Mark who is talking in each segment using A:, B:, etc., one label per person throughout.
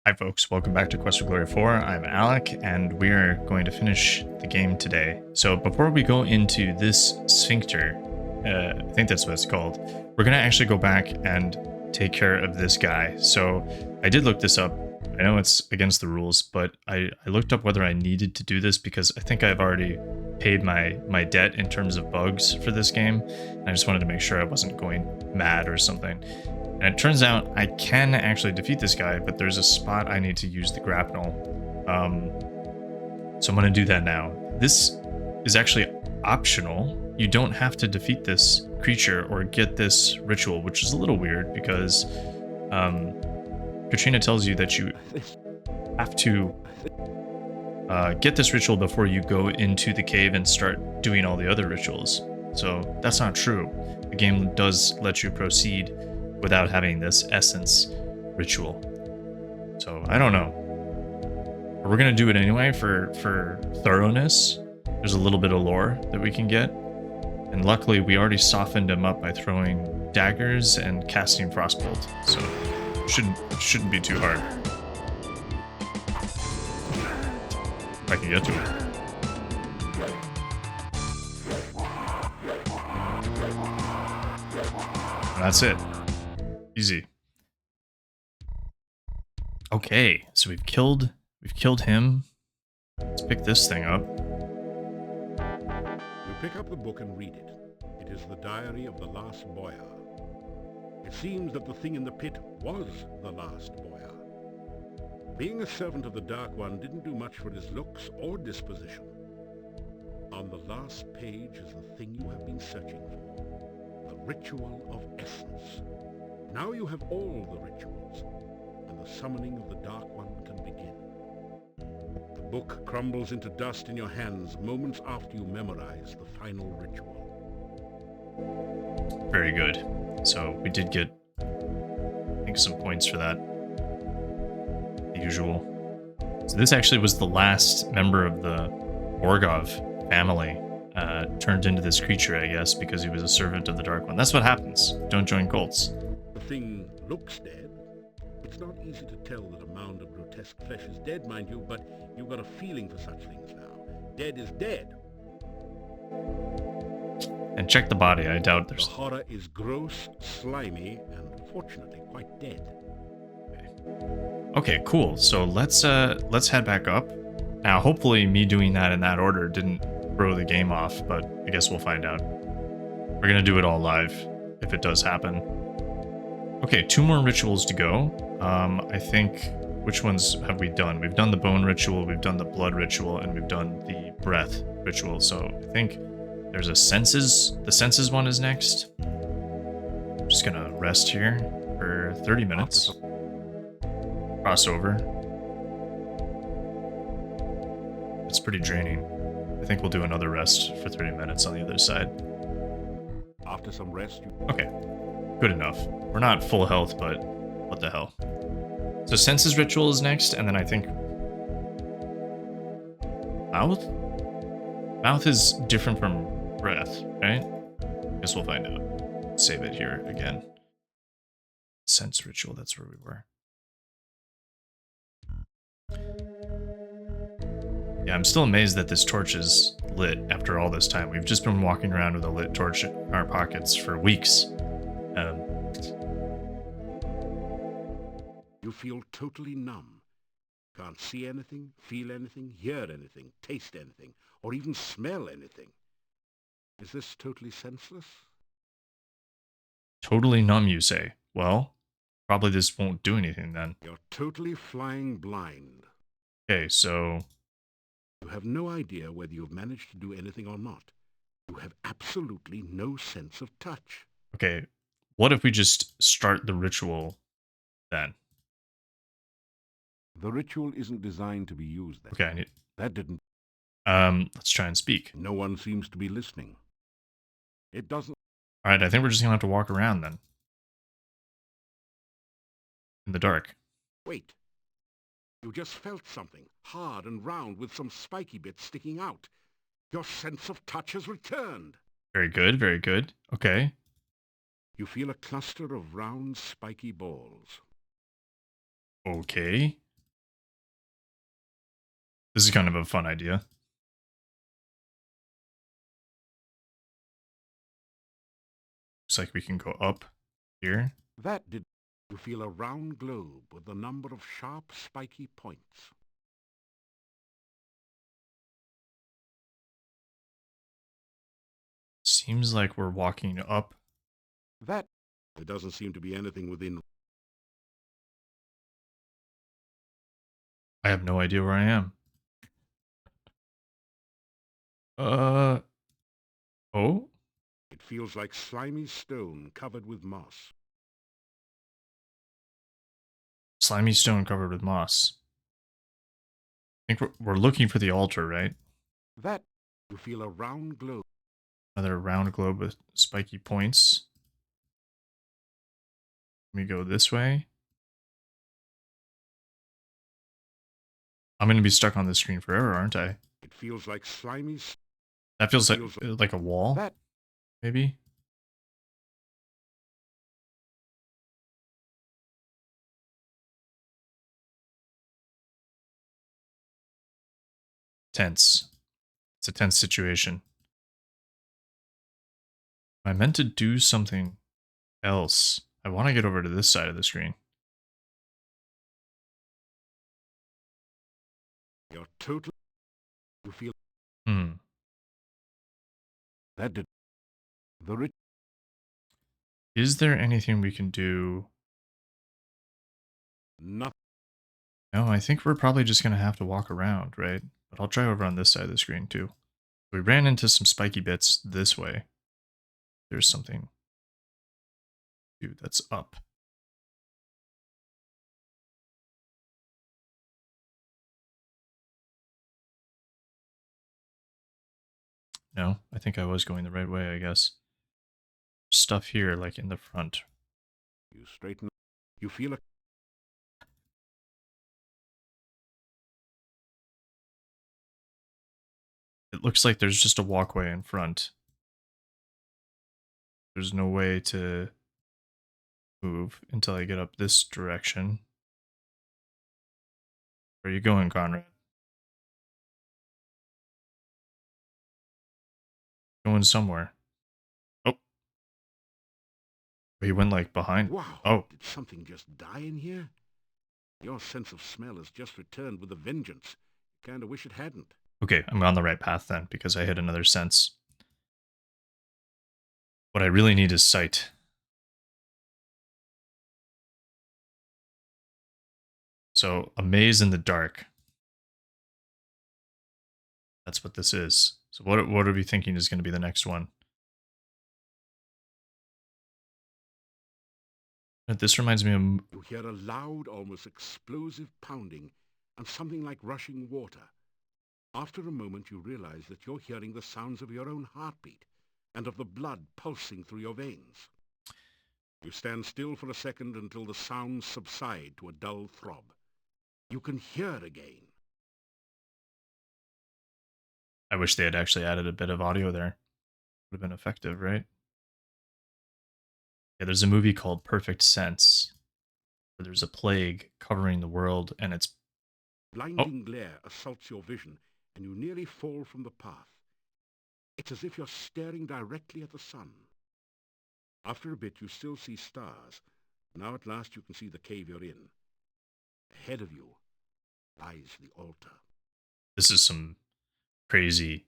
A: Hi folks, welcome back to Quest for Glory 4. I'm Alec, and we are going to finish the game today. So before we go into this sphincter, I think that's what it's called, we're going to actually go back and take care of this guy. So I did look this up. I know it's against the rules, but I looked up whether I needed to do this because I think I've already paid my debt in terms of bugs for this game. And I just wanted to make sure I wasn't going mad or something. And it turns out I can actually defeat this guy, but there's a spot I need to use the grapnel. So I'm going to do that now. This is actually optional. You don't have to defeat this creature or get this ritual, which is a little weird because Katrina tells you that you have to get this ritual before you go into the cave and start doing all the other rituals. So that's not true. The game does let you proceed without having this essence ritual. So I don't know. But we're gonna do it anyway for thoroughness. There's a little bit of lore that we can get. And luckily we already softened him up by throwing daggers and casting frostbolt. So it shouldn't be too hard. If I can get to him. And that's it. Easy. Okay, so we've killed him. Let's pick this thing up.
B: You pick up the book and read it. It is the diary of the Last Borgov. It seems that the thing in the pit was the Last Borgov. Being a servant of the Dark One didn't do much for his looks or disposition. On the last page is the thing you have been searching for. The Ritual of Essence. Now you have all the rituals, and the summoning of the Dark One can begin. The book crumbles into dust in your hands moments after you memorize the final ritual.
A: Very good. So we did get, I think, some points for that. The usual. So this actually was the last member of the Borgov family turned into this creature, I guess, because he was a servant of the Dark One. That's what happens. Don't join cults.
B: The thing looks dead. It's not easy to tell that a mound of grotesque flesh is dead, mind you, but you've got a feeling for such things now. Dead is dead.
A: And check the body. I doubt there's...
B: The horror is gross, slimy, and fortunately quite dead.
A: Okay, cool. So let's head back up. Now, hopefully me doing that in that order didn't throw the game off, but I guess we'll find out. We're gonna do it all live if it does happen. Okay, 2 more rituals to go. I think, which ones have we done? We've done the bone ritual, we've done the blood ritual, and we've done the breath ritual. So I think there's a senses. The senses one is next. I'm just gonna rest here for 30 minutes. Crossover. It's pretty draining. I think we'll do another rest for 30 minutes on the other side.
B: After some rest,
A: Okay. Good enough. We're not full health, but what the hell. So senses ritual is next, and then I think mouth? Mouth is different from breath, right? Guess we'll find out. Save it here again. Sense ritual, that's where we were. Yeah, I'm still amazed that this torch is lit after all this time. We've just been walking around with a lit torch in our pockets for weeks.
B: you feel totally numb. Can't see anything, feel anything, hear anything, taste anything, or even smell anything. Is this totally senseless?
A: Totally numb, you say? Well, probably this won't do anything then.
B: You're totally flying blind.
A: Okay, so...
B: You have no idea whether you've managed to do anything or not. You have absolutely no sense of touch.
A: Okay, what if we just start the ritual then?
B: The ritual isn't designed to be used then.
A: Okay, I need...
B: That didn't...
A: let's try and speak.
B: No one seems to be listening. It doesn't...
A: Alright, I think we're just gonna have to walk around then. In the dark.
B: Wait. You just felt something, hard and round with some spiky bits sticking out. Your sense of touch has returned.
A: Very good, very good. Okay.
B: You feel a cluster of round, spiky balls.
A: Okay. This is kind of a fun idea. Looks like we can go up here.
B: That did you feel a round globe with a number of sharp, spiky points.
A: Seems like we're walking up.
B: That there doesn't seem to be anything within.
A: I have no idea where I am. Uh, oh?
B: It feels like slimy stone covered with moss.
A: Slimy stone covered with moss. I think we're looking for the altar, right?
B: That you feel a round globe.
A: Another round globe with spiky points. Let me go this way. I'm going to be stuck on this screen forever, aren't I?
B: It feels like slimy.
A: That feels like a wall,
B: That
A: maybe? Tense. It's a tense situation. I meant to do something else. I want to get over to this side of the screen.
B: you're totally. You feel
A: Hmm.
B: that did the rich.
A: Is there anything we can do?
B: Nothing.
A: No, I think we're probably just going to have to walk around, right? But I'll try over on this side of the screen too. We ran into some spiky bits this way. There's something. Dude, that's up. No, I think I was going the right way, I guess. Stuff here, like in the front.
B: You straighten. You feel a.
A: It looks like there's just a walkway in front. There's no way to move until I get up this direction. Where are you going, Conrad? Going somewhere. Oh, he went like behind.
B: Wow!
A: Oh,
B: Did something just die in here? Your sense of smell has just returned with a vengeance. Kinda wish it hadn't.
A: okay, I'm on the right path then because I hit another sense. What I really need is sight. So, a maze in the dark. That's what this is. So what are we thinking is going to be the next one? This reminds me of...
B: You hear a loud, almost explosive pounding and something like rushing water. After a moment you realize that you're hearing the sounds of your own heartbeat and of the blood pulsing through your veins. You stand still for a second until the sounds subside to a dull throb. You can hear again.
A: I wish they had actually added a bit of audio there. Would have been effective, right? Yeah, there's a movie called Perfect Sense where there's a plague covering the world and it's... Oh,
B: Blinding glare assaults your vision and you nearly fall from the path. It's as if you're staring directly at the sun. After a bit you still see stars. Now at last you can see the cave you're in. Ahead of you lies the altar.
A: this is some crazy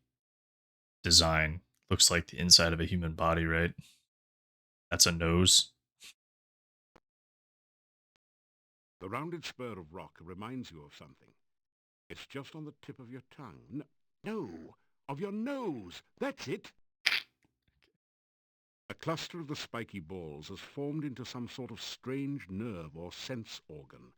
A: design. Looks like the inside of a human body, right? That's a nose.
B: The rounded spur of rock reminds you of something. It's just on the tip of your tongue. No, of your nose. That's it. A cluster of the spiky balls has formed into some sort of strange nerve or sense organ.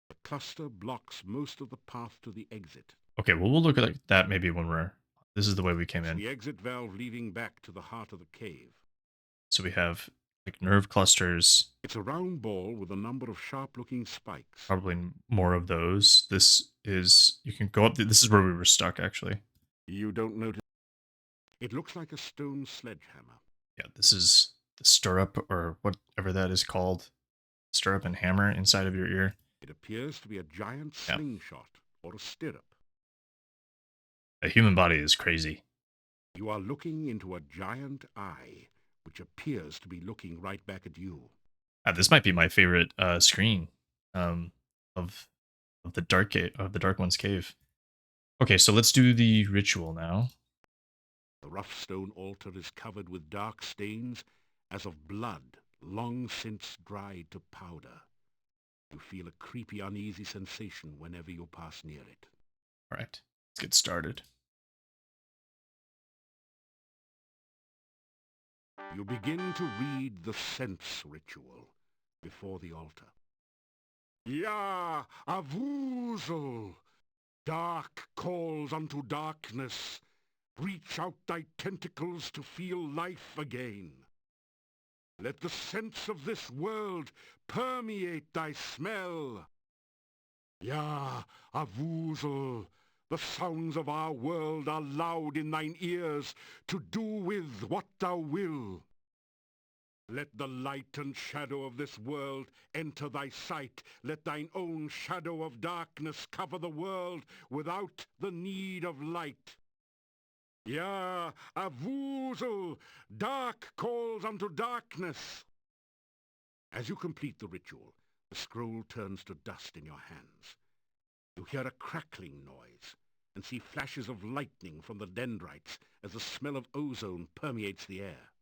B: The cluster blocks most of the path to the exit.
A: Okay, well, we'll look at that maybe when we're... This is the way we came
B: It's
A: in.
B: the exit valve leading back to the heart of the cave.
A: So we have like nerve clusters,
B: It's a round ball with a number of sharp-looking spikes.
A: probably more of those. This is... You can go up... This is where we were stuck, actually.
B: You don't notice. It looks like a stone sledgehammer.
A: Yeah, this is the stirrup or whatever that is called. Stirrup and hammer inside of your ear.
B: It appears to be a giant
A: Yeah.
B: slingshot or a stirrup.
A: A human body is crazy.
B: You are looking into a giant eye, which appears to be looking right back at you.
A: This might be my favorite screen um, of the Dark One's cave. Okay, so let's do the ritual now.
B: The rough stone altar is covered with dark stains, as of blood long since dried to powder. You feel a creepy, uneasy sensation whenever you pass near it.
A: All right, let's get started.
B: You begin to read the sense ritual before the altar. Ya Avuzel! Dark calls unto darkness. Reach out thy tentacles to feel life again. Let the sense of this world permeate thy smell. Ya Avuzel! The sounds of our world are loud in thine ears, to do with what thou will. Let the light and shadow of this world enter thy sight. Let thine own shadow of darkness cover the world without the need of light. Ya Avuzel! Dark calls unto darkness. As you complete the ritual, the scroll turns to dust in your hands. You hear a crackling noise and see flashes of lightning from the dendrites as the smell of ozone permeates the air.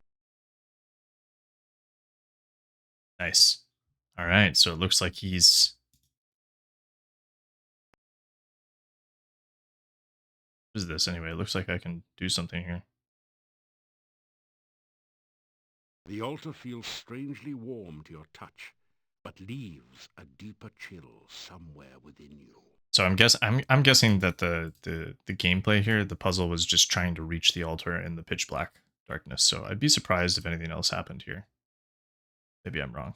A: Nice. All right, so it looks like he's... What is this anyway? It looks like I can do something here.
B: The altar feels strangely warm to your touch, but leaves a deeper chill somewhere within you.
A: So I'm guessing that the gameplay here, the puzzle was just trying to reach the altar in the pitch black darkness. So I'd be surprised if anything else happened here. Maybe I'm wrong.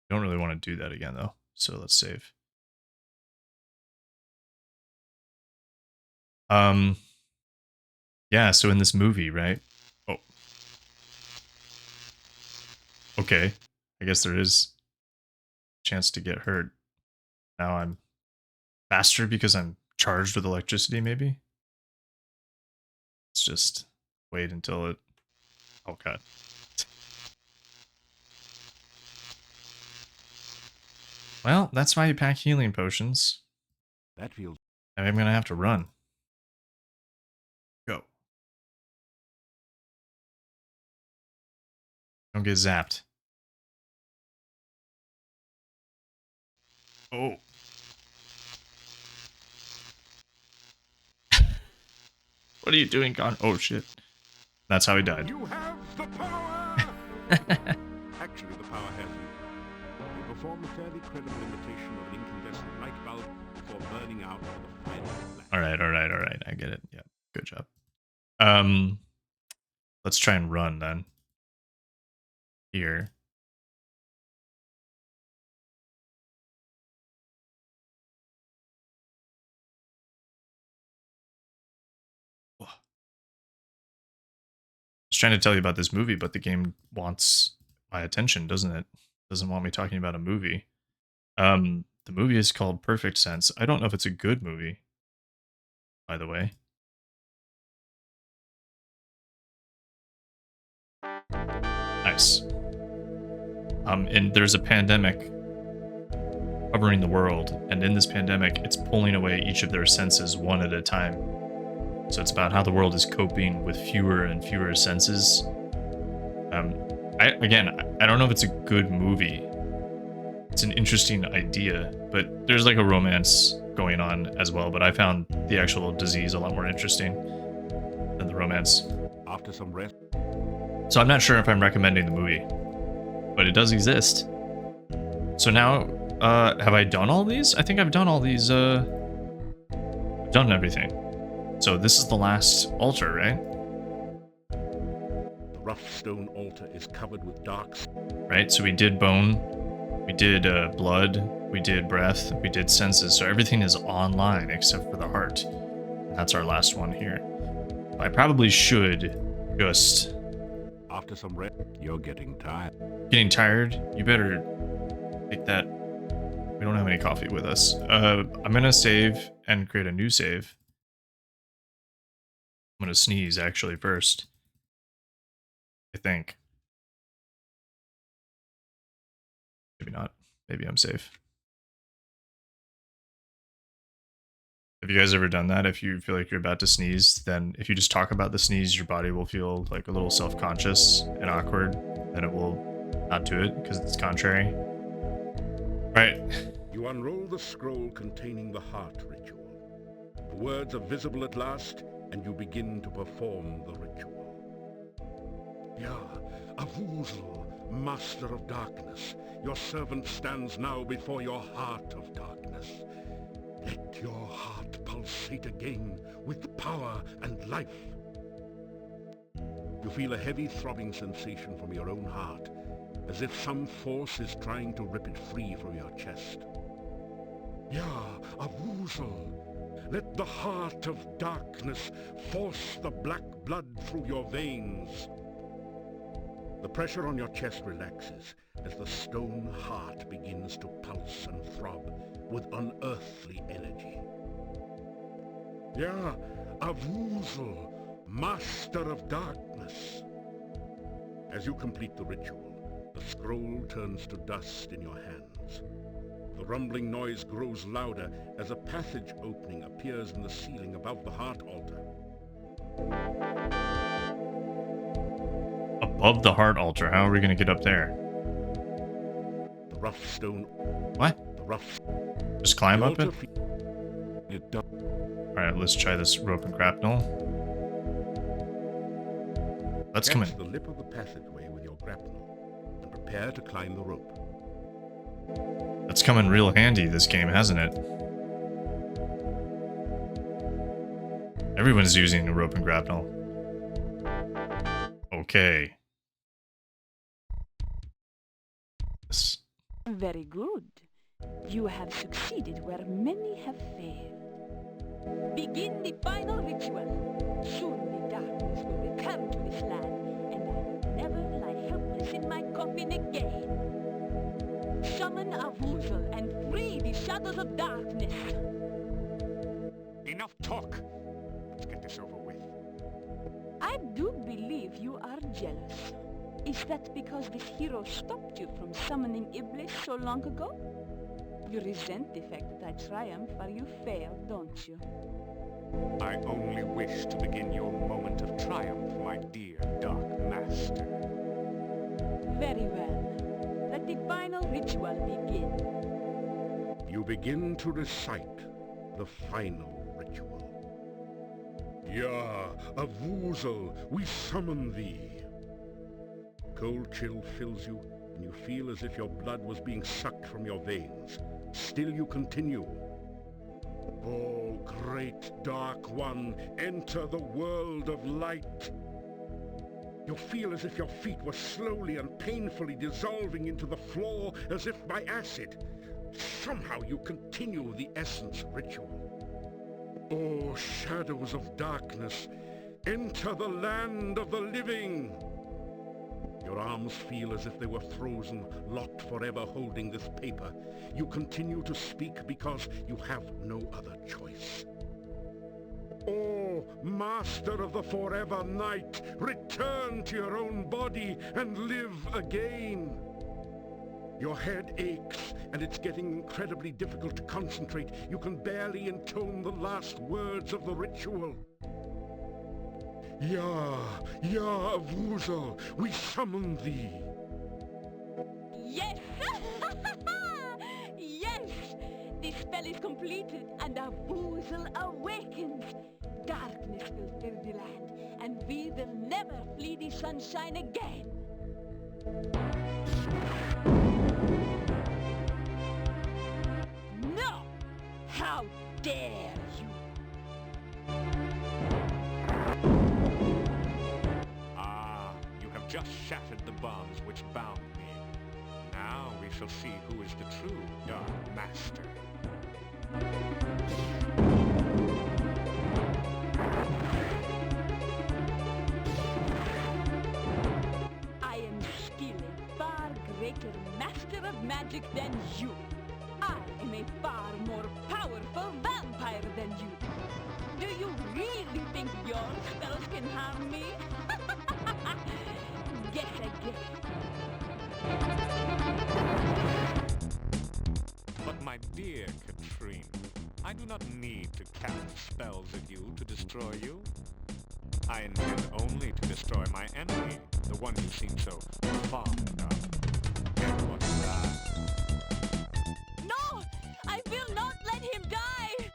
A: Don't really want to do that again though. So let's save. Yeah, so in this movie, right? Oh. Okay. I guess there is a chance to get hurt. Now I'm faster because I'm charged with electricity, maybe? Let's just wait until it... Oh, God. Well, that's why you pack healing potions.
B: That feels...
A: I'm going to have to run. Go. Don't get zapped. Oh. What are you doing, Con? Oh, shit. That's how he died.
B: You have the power! Actually, the power has you. You perform a fairly credible imitation of an incandescent light bulb before burning out with a final flash.
A: Alright. I get it. Yeah, good job. Let's try and run then. Here. I was trying to tell you about this movie, but the game wants my attention, doesn't it? Doesn't want me talking about a movie. The movie is called Perfect Sense. I don't know if it's a good movie, by the way. Nice. And there's a pandemic covering the world, and in this pandemic, it's pulling away each of their senses one at a time. So it's about how the world is coping with fewer and fewer senses. I don't know if it's a good movie. It's an interesting idea, but there's like a romance going on as well. But I found the actual disease a lot more interesting than the romance.
B: After some rest.
A: So I'm not sure if I'm recommending the movie, but it does exist. So now, have I done all these? I think I've done all these, I've done everything. So this is the last altar, right?
B: The rough stone altar is covered with dark...
A: Right, so we did bone, we did blood, we did breath, we did senses, so everything is online except for the heart. And that's our last one here. I probably should just...
B: After some rest, you're getting tired.
A: Getting tired? You better take that. We don't have any coffee with us. I'm gonna save and create a new save. I'm gonna sneeze actually first. I think. Maybe not. Maybe I'm safe. Have you guys ever done that? If you feel like you're about to sneeze, then if you just talk about the sneeze, your body will feel like a little self-conscious and awkward, and it will not do it because it's contrary. Right.
B: You unroll the scroll containing the heart ritual. The words are visible at last, and you begin to perform the ritual. Yeah, Avuzl, master of darkness, your servant stands now before your heart of darkness. Let your heart pulsate again with power and life. You feel a heavy throbbing sensation from your own heart, as if some force is trying to rip it free from your chest. Yeah, Avuzl, let the heart of darkness force the black blood through your veins. The pressure on your chest relaxes as the stone heart begins to pulse and throb with unearthly energy. Yeah, Avuzl, master of darkness. As you complete the ritual, the scroll turns to dust in your hands. The rumbling noise grows louder as a passage opening appears in the ceiling above the heart altar.
A: Above the heart altar. How are we gonna get up there?
B: The rough stone...
A: What?
B: The rough...
A: Just climb
B: the
A: up it?
B: altar
A: Alright, let's try this rope and grapnel. Let's come
B: Catch
A: in.
B: the lip of the passageway with your grapnel and prepare to climb the rope.
A: That's come in real handy this game, hasn't it? Everyone's using a rope and grapnel. Okay. This.
C: Very good. You have succeeded where many have failed. Begin the final ritual. Soon the darkness will return to this land, and I will never lie helpless in my coffin again. Summon Avuzl and free the shadows of darkness.
D: Enough talk. Let's get this over with.
C: I do believe you are jealous. Is that because this hero stopped you from summoning Iblis so long ago? You resent the fact that I triumph while you fail, don't you?
D: I only wish to begin your moment of triumph, my dear Dark Master.
C: Very well. Let the final ritual begin.
B: You begin to recite the final ritual. Yeah, Avuzl, we summon thee. Cold chill fills you, and you feel as if your blood was being sucked from your veins. Still you continue. Oh, great Dark One, enter the world of light. You feel as if your feet were slowly and painfully dissolving into the floor as if by acid. Somehow you continue the essence ritual. Oh, shadows of darkness, enter the land of the living. Your arms feel as if they were frozen, locked forever holding this paper. You continue to speak because you have no other choice. Oh, Master of the Forever Night, return to your own body and live again. Your head aches, and it's getting incredibly difficult to concentrate. You can barely intone the last words of the ritual. Ya, Avuzl, we summon thee.
C: Yes! Yes! The spell is completed, and Avuzl awakens. Darkness will fill the land, and we will never flee the sunshine again. No! How dare you!
D: You have just shattered the bonds which bound me. Now we shall see who is the true Dark Master.
C: I am still a far greater master of magic than you. I am a far more powerful vampire than you. Do you really think your spells can harm me? Guess again.
D: But my dear Katrina, I do not need to cast spells at you to destroy you. I intend only to destroy my enemy, the one you seem so fond of. Get what is that?
C: No! I will not let him die!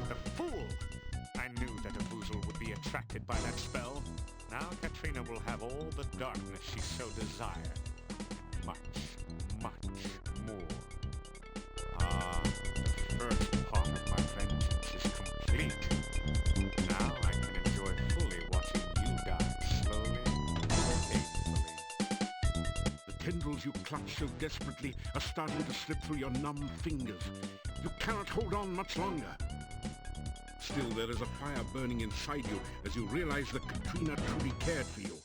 D: The fool! I knew that a boozle would be attracted by that spell. Now Katrina will have all the darkness she so desired. Much, much more. Ah, the first part of my vengeance is complete. Now I can enjoy fully watching you die slowly and painfully.
B: The tendrils you clutch so desperately are starting to slip through your numb fingers. You cannot hold on much longer. Still, there is a fire burning inside you as you realize that Katrina truly cared for you.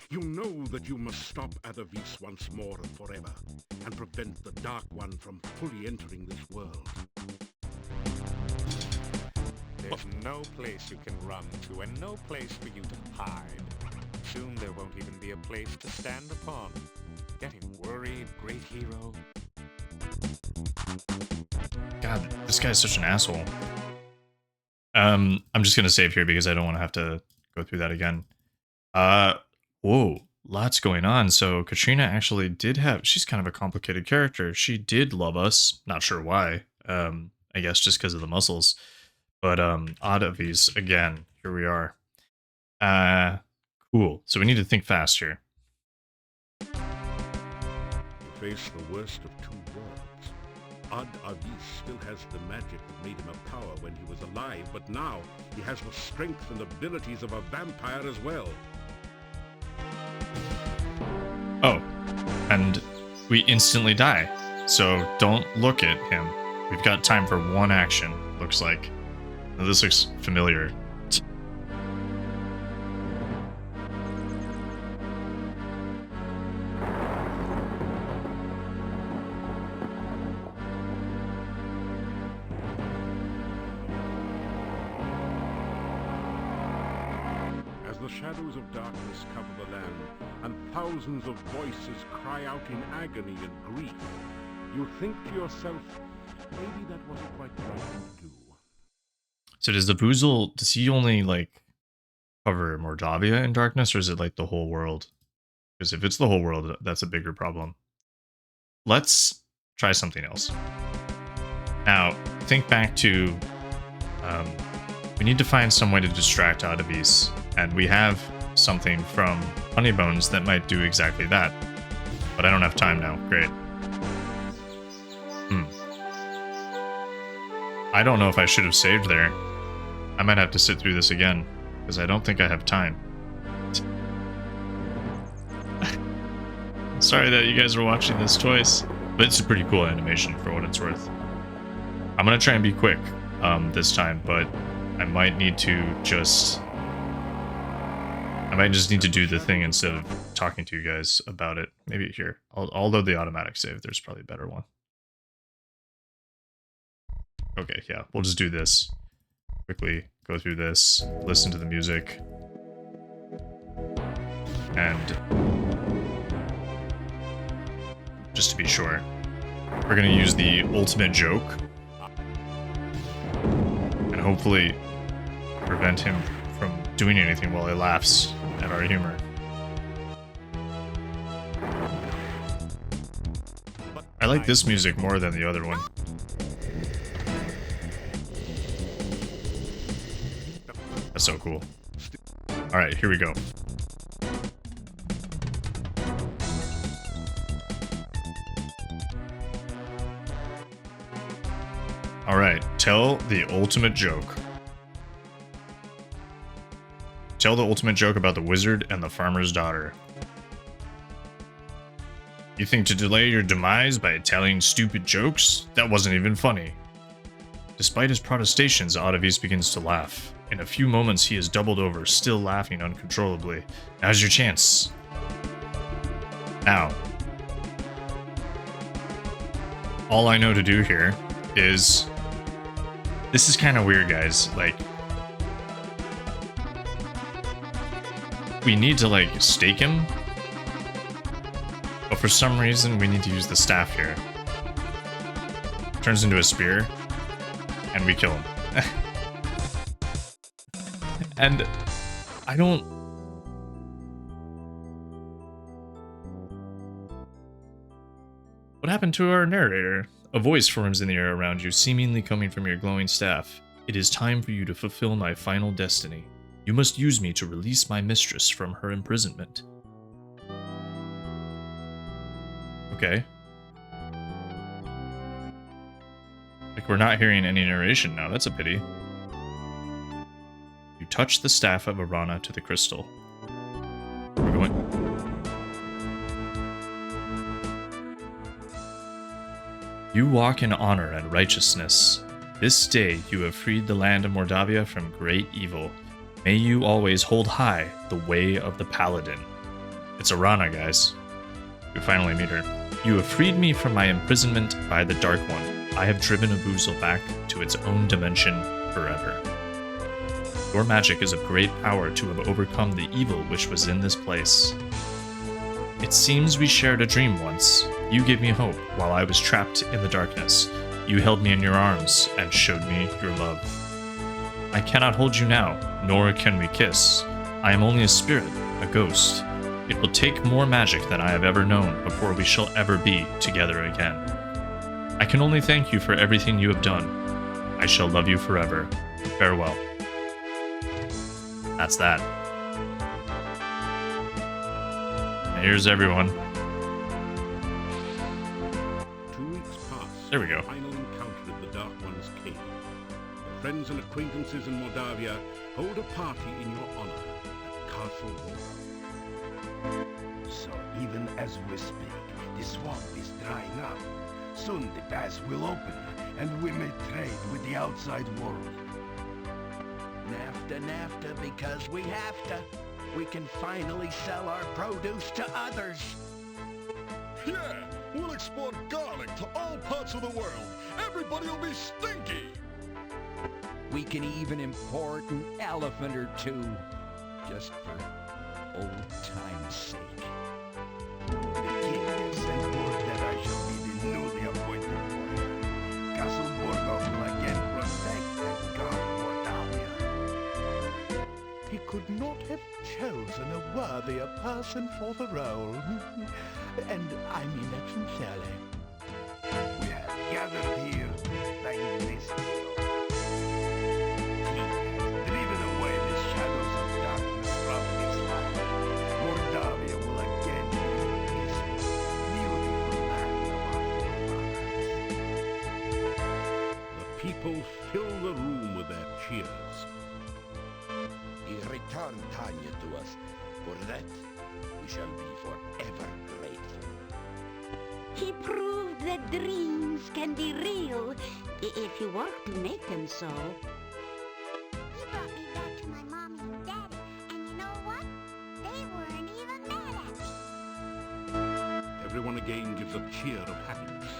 B: You know that you must stop Avis once more and forever, and prevent the Dark One from fully entering this world.
D: There's no place you can run to, and no place for you to hide. Soon there won't even be a place to stand upon. Getting worried, great hero?
A: God, this guy's such an asshole. I'm just gonna save here because I don't want to have to go through that again. Whoa, lots going on. So Katrina actually did have, she's kind of a complicated character. She did love us, not sure why. I guess just because of the muscles. But Avis, again, here we are. Cool. So we need to think fast here.
B: You face the worst of two worlds. Avis still has the magic that made him a power when he was alive, but now he has the strength and abilities of a vampire as well.
A: Oh, and we instantly die. So don't look at him. We've got time for one action, looks like. Now, this looks familiar.
B: As the shadows of darkness cover the land, and thousands of voices cry out in agony and grief, you think to yourself, maybe that wasn't quite the right thing to do.
A: So does the Boozle, does he only like cover Mordavia in darkness, or is it like the whole world? Because if it's the whole world, that's a bigger problem. Let's try something else. Now, think back to, we need to find some way to distract Avis, and we have something from Honeybones that might do exactly that. But I don't have time now. Great. I don't know if I should have saved there. I might have to sit through this again, because I don't think I have time. Sorry that you guys are watching this twice, but it's a pretty cool animation for what it's worth. I'm gonna try and be quick this time, but I might need to just... I might just need to do the thing instead of talking to you guys about it. Maybe here. I'll load the automatic save. There's probably a better one. Okay, yeah, we'll just do this. Quickly go through this, listen to the music, and just to be sure, we're gonna use the ultimate joke and hopefully prevent him from doing anything while he laughs at our humor. I like this music more than the other one. That's so cool. Alright, here we go. Alright, tell the ultimate joke. Tell the ultimate joke about the wizard and the farmer's daughter. You think to delay your demise by telling stupid jokes? That wasn't even funny. Despite his protestations, Avis begins to laugh. In a few moments, he is doubled over, still laughing uncontrollably. Now's your chance. Now. All I know to do here is... This is kind of weird, guys. Like, we need to, like, stake him. But for some reason, we need to use the staff here. Turns into a spear. And we kill him. And I don't... What happened to our narrator? A voice forms in the air around you, seemingly coming from your glowing staff. It is time for you to fulfill my final destiny. You must use me to release my mistress from her imprisonment. Okay. Like, we're not hearing any narration now. That's a pity. You touch the staff of Arana to the crystal. We're going... You walk in honor and righteousness. This day you have freed the land of Mordavia from great evil. May you always hold high the way of the paladin. It's Arana, guys. We finally meet her. You have freed me from my imprisonment by the Dark One. I have driven Avuzel back to its own dimension forever. Your magic is of great power to have overcome the evil which was in this place. It seems we shared a dream once. You gave me hope while I was trapped in the darkness. You held me in your arms and showed me your love. I cannot hold you now, nor can we kiss. I am only a spirit, a ghost. It will take more magic than I have ever known before we shall ever be together again. I can only thank you for everything you have done. I shall love you forever. Farewell. That's that. And here's everyone.
B: 2 weeks passed.
A: There we go.
B: Final encounter at the Dark One's cave. Your friends and acquaintances in Mordavia hold a party in your honor at Castle Borgov.
E: So even as we speak, the swamp is drying up. Soon the pass will open, and we may trade with the outside world.
F: NAFTA, because we have to. We can finally sell our produce to others.
G: Yeah, we'll export garlic to all parts of the world. Everybody will be stinky.
F: We can even import an elephant or two, just for old time's sake.
E: The king has sent word that I shall be the newly appointed warrior. Castle Borgov will again protect and guard Mordavia.
G: He could not have chosen a worthier person for the role. And I mean that sincerely.
E: We have gathered here to thank this hero. He has driven away the shadows of darkness from this land. Mordavia will again be this beautiful land of our forefathers.
B: The people fill the room with their cheers.
E: He returned Tanya to us. For that, we shall be forever grateful.
H: He proved that dreams can be real if you work to make them so.
I: He brought me back to my mommy and daddy, and you know what? They weren't even mad at me.
B: Everyone again gives a cheer of happiness.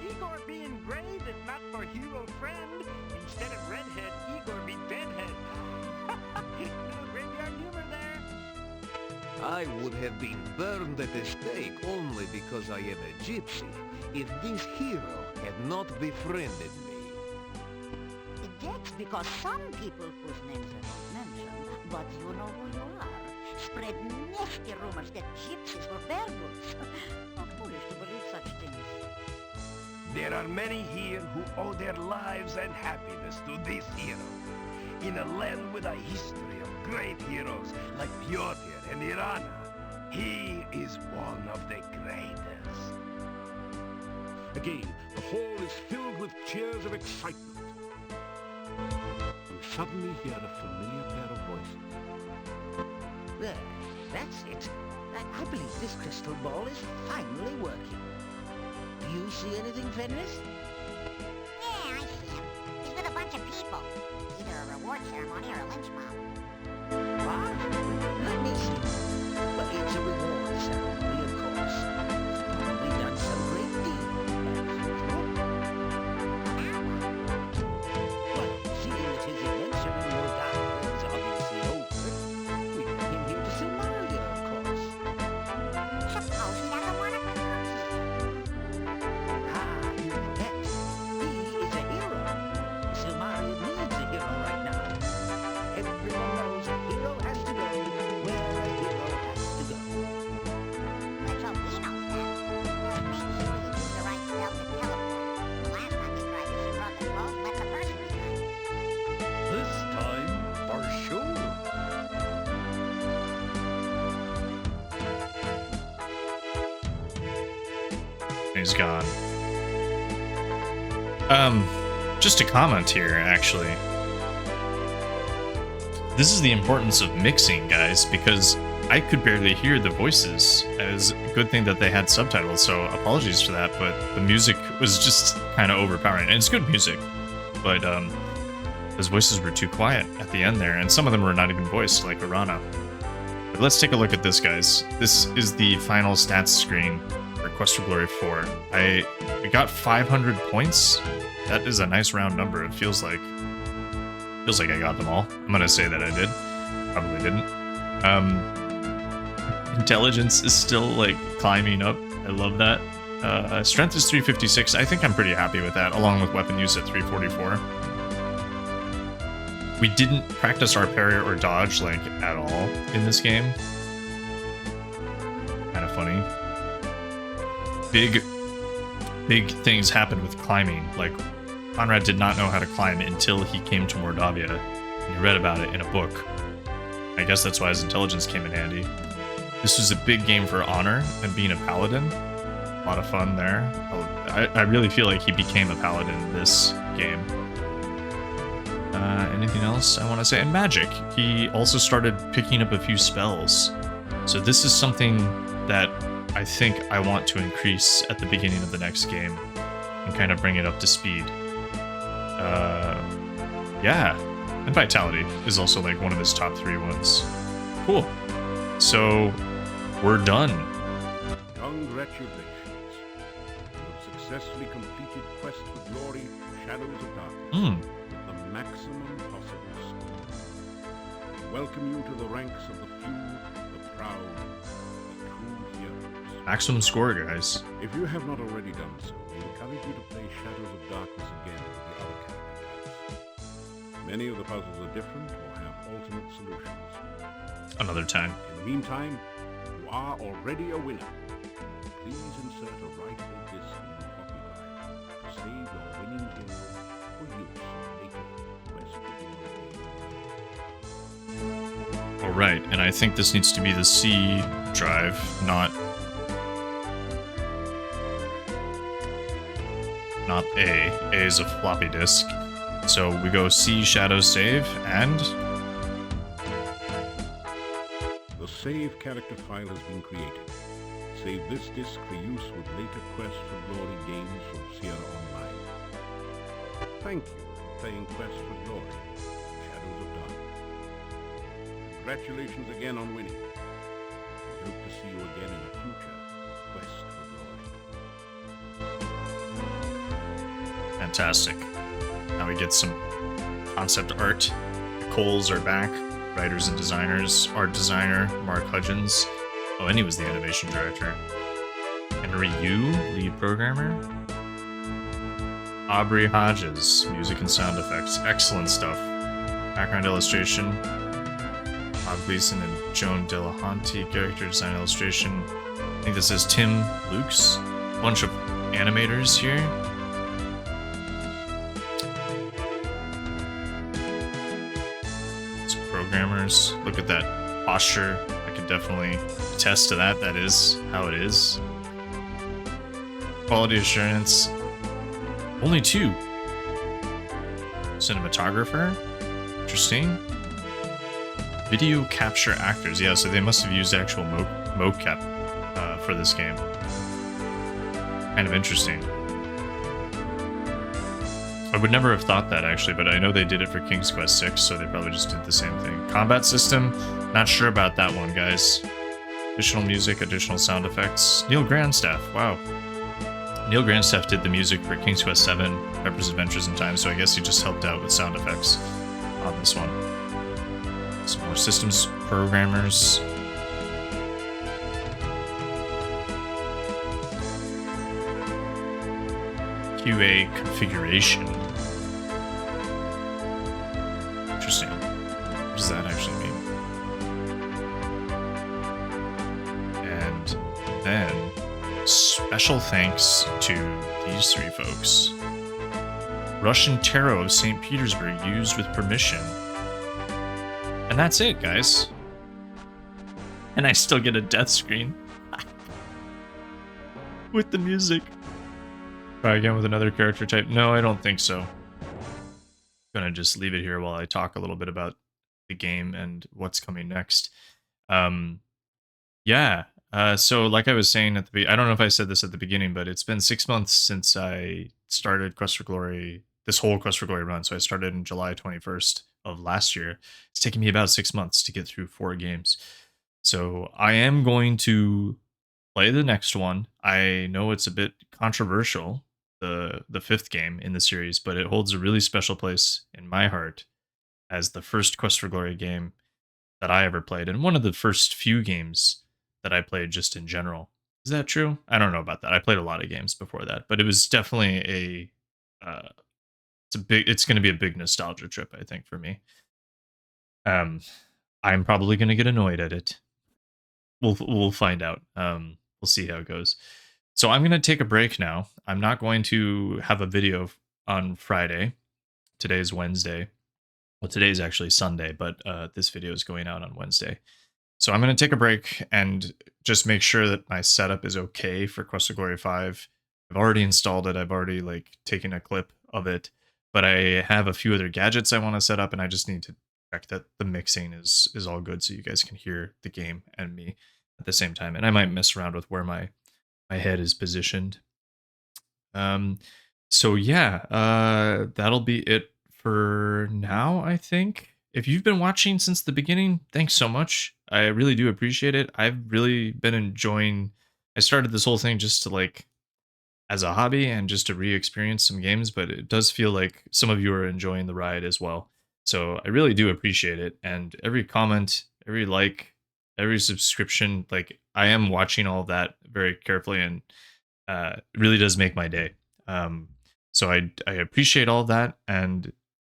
J: Igor being brave if not for hero friend. Instead of redhead, Igor be deadhead. No graveyard humor there.
K: I would have been burned at the stake only because I am a gypsy, if this hero had not befriended me.
H: That's because some people whose names I won't mention, but you know who you are, spread nasty rumors that gypsies were bear brutes. Not foolish to believe such things.
E: There are many here who owe their lives and happiness to this hero. In a land with a history of great heroes like Pyotr and Irana, he is one of the greatest.
B: Again, the hall is filled with cheers of excitement. You suddenly hear a familiar pair of voices.
F: There, that's it. I believe this crystal ball is finally working. Do you see anything, Fenris?
I: Yeah, I see him. He's with a bunch of people. Either a reward ceremony or a lynch mob.
F: What? Let me see. Well, it's a reward ceremony, of course. He's probably done some great deed, as usual.
A: He's gone. Just a comment here, actually. This is the importance of mixing, guys, because I could barely hear the voices. It was a good thing that they had subtitles, so apologies for that, but the music was just kind of overpowering. And it's good music, but those voices were too quiet at the end there, and some of them were not even voiced, like Arana. But let's take a look at this, guys. This is the final stats screen for Quest for Glory 4. We got 500 points. That is a nice round number, it feels like. Feels like I got them all. I'm gonna say that I did. Probably didn't. Intelligence is still, like, climbing up. I love that. Strength is 356. I think I'm pretty happy with that, along with weapon use at 344. We didn't practice our parry or dodge, like, at all in this game. Kind of funny. Big things happened with climbing. Like, Conrad did not know how to climb until he came to Mordavia, and he read about it in a book. I guess that's why his intelligence came in handy. This was a big game for honor and being a paladin. A lot of fun there. I really feel like he became a paladin in this game. Anything else I want to say? And magic. He also started picking up a few spells. So this is something that I think I want to increase at the beginning of the next game and kind of bring it up to speed. Yeah. And vitality is also like one of his top 3 ones. Cool. So we're done.
B: Congratulations. You have successfully completed Quest for Glory, Shadows of Darkness. With the maximum possible score. We welcome you to the ranks of the few, the proud, the true heroes.
A: Maximum score, guys.
B: If you have not already done so, we encourage you to play Shadows of Darkness again with the other character types. Many of the puzzles are different or have alternate solutions.
A: Another time.
B: In the meantime, you are already a winner. Please insert a right-click disc in the copy drive to save your winning hero for use in later Quest for Glory games.
A: Alright, and I think this needs to be the C drive, not A. A is a floppy disk. So we go C, shadow, save, and...
B: The save character file has been created. Save this disc for use with later Quest for Glory games from Sierra Online. Thank you for playing Quest for Glory, Shadows of Darkness. Congratulations again on winning. We hope to see you again in a future Quest for Glory.
A: Fantastic. Now we get some concept art. The Coles are back. Writers and designers. Art designer, Mark Hudgens. Oh, and he was the animation director. Henry Yu, lead programmer. Aubrey Hodges, music and sound effects. Excellent stuff. Background illustration. Bob Gleason and Joan Delahanty, character design illustration. I think this says Tim Lukes. A bunch of animators here. Some programmers. Look at that posture. I could definitely attest to that. That is how it is. Quality assurance. Only 2. Cinematographer. Interesting. Video capture actors. Yeah, so they must have used actual mocap for this game. Kind of interesting. I would never have thought that, actually, but I know they did it for King's Quest 6, so they probably just did the same thing. Combat system. Not sure about that one, guys. Additional music, additional sound effects. Neil Grandstaff. Wow. Neil Grandstaff did the music for King's Quest 7, Pepper's Adventures in Time, so I guess he just helped out with sound effects on this one. Some more systems programmers. QA configuration. Interesting. What does that actually mean? And then special thanks to these 3 folks. Russian Tarot of St. Petersburg used with permission. And that's it, guys. And I still get a death screen. with the music. Try again with another character type. No, I don't think so. Gonna just leave it here while I talk a little bit about the game and what's coming next. Um, yeah. So like I was saying at I don't know if I said this at the beginning, but it's been 6 months since I started Quest for Glory, this whole Quest for Glory run. So I started in July 21st of last year. It's taken me about 6 months to get through 4 games. So I am going to play the next one. I know it's a bit controversial, the fifth game in the series, but it holds a really special place in my heart as the first Quest for Glory game that I ever played, and one of the first few games that I played just in general. Is that true? I don't know about that. I played a lot of games before that, but it was definitely it's going to be a big nostalgia trip, I think, for me. I'm probably going to get annoyed at it. We'll find out. We'll see how it goes. So I'm going to take a break now. I'm not going to have a video on Friday. Today's Wednesday. Well, today's actually Sunday, but this video is going out on Wednesday. So I'm going to take a break and just make sure that my setup is okay for Quest for Glory 5. I've already installed it. I've already taken a clip of it, but I have a few other gadgets I want to set up, and I just need to check that the mixing is all good so you guys can hear the game and me at the same time. And I might mess around with where my head is positioned. So yeah, that'll be it for now, I think. If you've been watching since the beginning, thanks so much. I really do appreciate it. I've really been enjoying. I started this whole thing just to as a hobby and just to re-experience some games, but it does feel like some of you are enjoying the ride as well. So I really do appreciate it. And every comment, every like, every subscription, I am watching all of that very carefully, and it really does make my day. So I appreciate all of that, and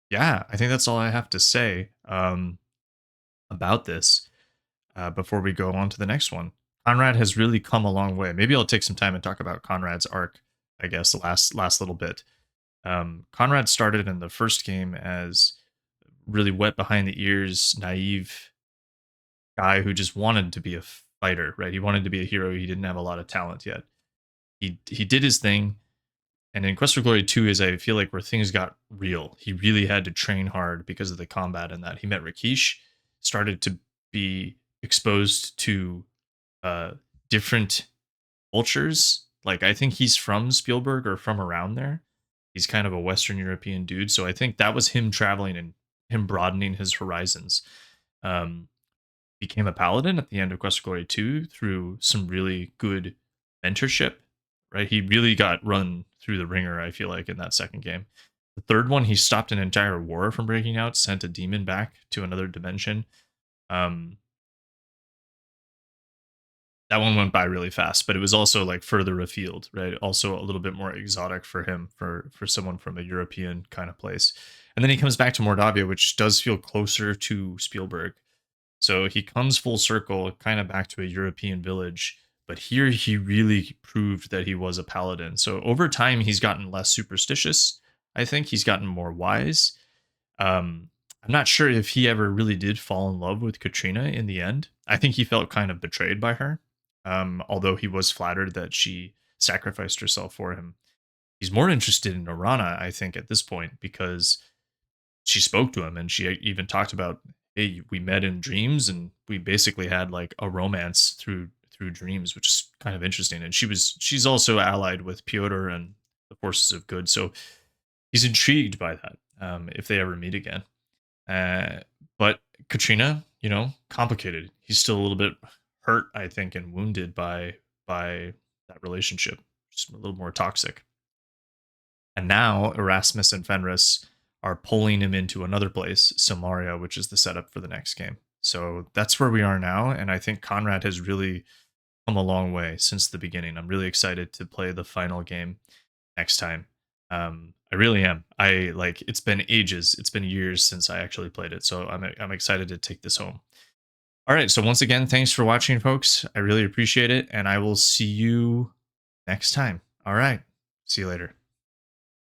A: yeah, I think that's all I have to say about this before we go on to the next one. Conrad has really come a long way. Maybe I'll take some time and talk about Conrad's arc, I guess, last little bit. Conrad started in the first game as really wet behind the ears, naive guy who just wanted to be a fighter, right? He wanted to be a hero. He didn't have a lot of talent yet. He did his thing. And in Quest for Glory 2 is, I feel like, where things got real. He really had to train hard because of the combat, and that he met Rakesh, started to be exposed to different cultures. I think he's from Spielberg or from around there. He's kind of a Western European dude. So I think that was him traveling and him broadening his horizons. Became a paladin at the end of Quest for Glory 2 through some really good mentorship, right? He really got run through the ringer, I feel like, in that second game. The third one, he stopped an entire war from breaking out, sent a demon back to another dimension. That one went by really fast, but it was also further afield, right? Also a little bit more exotic for him, for someone from a European kind of place. And then he comes back to Mordavia, which does feel closer to Spielberg. So he comes full circle, kind of back to a European village. But here he really proved that he was a paladin. So over time, he's gotten less superstitious. I think he's gotten more wise. I'm not sure if he ever really did fall in love with Katrina in the end. I think he felt kind of betrayed by her. Although he was flattered that she sacrificed herself for him. He's more interested in Orana, I think, at this point, because she spoke to him and she even talked about, hey, we met in dreams and we basically had a romance through dreams, which is kind of interesting. And she's also allied with Pyotr and the forces of good. So he's intrigued by that if they ever meet again. But Katrina, complicated. He's still a little bit hurt, I think, and wounded by that relationship, just a little more toxic. And now Erasmus and Fenris are pulling him into another place, Samaria, which is the setup for the next game. So that's where we are now, and I think Conrad has really come a long way since the beginning. I'm really excited to play the final game next time. I really am. It's been ages. It's been years since I actually played it, so I'm excited to take this home. All right, so once again, thanks for watching, folks. I really appreciate it, and I will see you next time. All right, see you later.